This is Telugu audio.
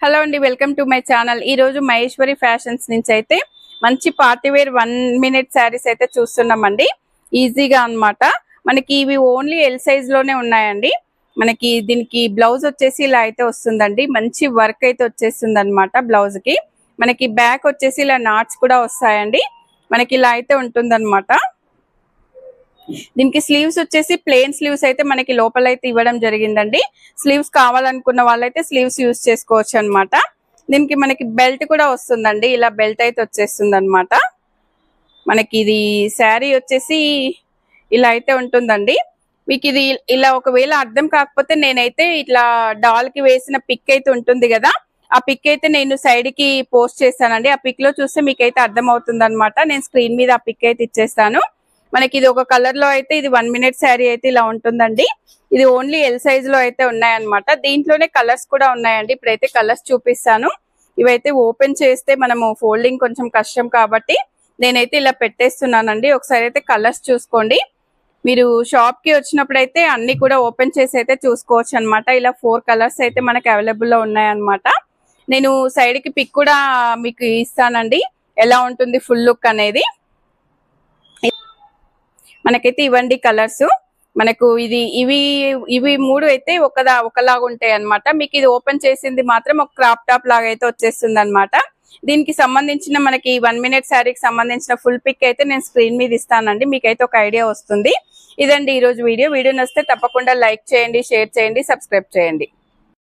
హలో అండి, వెల్కమ్ టు మై ఛానల్. ఈ రోజు మహేశ్వరి ఫ్యాషన్స్ నుంచి అయితే మంచి పార్టీ వేర్ 1 minute శారీస్ అయితే చూస్తున్నామండి. ఈజీగా అన్నమాట. మనకి ఇవి ఓన్లీ ఎల్ సైజ్ లోనే ఉన్నాయండి. మనకి దీనికి బ్లౌజ్ వచ్చేసి ఇలా అయితే వస్తుందండి. మంచి వర్క్ అయితే వచ్చేస్తుంది అనమాట బ్లౌజ్ కి. మనకి బ్యాక్ వచ్చేసి ఇలా నాట్స్ కూడా వస్తాయండి. మనకి ఇలా అయితే ఉంటుందన్నమాట. దీనికి స్లీవ్స్ వచ్చేసి ప్లెయిన్ స్లీవ్స్ అయితే మనకి లోపల అయితే ఇవ్వడం జరిగిందండి. స్లీవ్స్ కావాలనుకున్న వాళ్ళైతే స్లీవ్స్ యూజ్ చేసుకోవచ్చు అనమాట. దీనికి మనకి బెల్ట్ కూడా వస్తుందండి. ఇలా బెల్ట్ అయితే వచ్చేస్తుంది అనమాట. మనకి ఇది శారీ వచ్చేసి ఇలా అయితే ఉంటుందండి. మీకు ఇది ఇలా ఒకవేళ అర్థం కాకపోతే నేనైతే ఇట్లా డాల్ కి వేసిన పిక్ అయితే ఉంటుంది కదా, ఆ పిక్ అయితే నేను సైడ్ కి పోస్ట్ చేస్తానండి. ఆ పిక్ లో చూస్తే మీకైతే అర్థం అవుతుంది అనమాట. నేను స్క్రీన్ మీద ఆ పిక్ అయితే ఇచ్చేస్తాను. మనకి ఇది ఒక కలర్ లో అయితే ఇది 1 minute శారీ అయితే ఇలా ఉంటుందండి. ఇది ఓన్లీ ఎల్ సైజ్ లో అయితే ఉన్నాయన్నమాట. దీంట్లోనే కలర్స్ కూడా ఉన్నాయండి. ఇప్పుడైతే కలర్స్ చూపిస్తాను. ఇవైతే ఓపెన్ చేస్తే మనము ఫోల్డింగ్ కొంచెం కష్టం కాబట్టి నేనైతే ఇలా పెట్టేస్తున్నానండి. ఒకసారి అయితే కలర్స్ చూసుకోండి. మీరు షాప్ కి వచ్చినప్పుడు అయితే అన్ని కూడా ఓపెన్ చేసి అయితే చూసుకోవచ్చు అనమాట. ఇలా 4 కలర్స్ అయితే మనకి అవైలబుల్ లో ఉన్నాయన్నమాట. నేను సైడ్ కి పిక్ కూడా మీకు ఇస్తానండి, ఎలా ఉంటుంది ఫుల్ లుక్ అనేది. మనకైతే ఇవ్వండి కలర్స్. మనకు ఇవి 3 అయితే ఒకలాగా ఉంటాయి అనమాట. మీకు ఇది ఓపెన్ చేసింది మాత్రం ఒక క్రాప్ టాప్ లాగా అయితే వచ్చేస్తుంది అనమాట. దీనికి సంబంధించిన మనకి 1 minute శారీకి సంబంధించిన ఫుల్ పిక్ అయితే నేను స్క్రీన్ మీద ఇస్తానండి. మీకైతే ఒక ఐడియా వస్తుంది. ఇదండి ఈ రోజు వీడియో నచ్చితే తప్పకుండా లైక్ చేయండి, షేర్ చేయండి, సబ్స్క్రైబ్ చేయండి.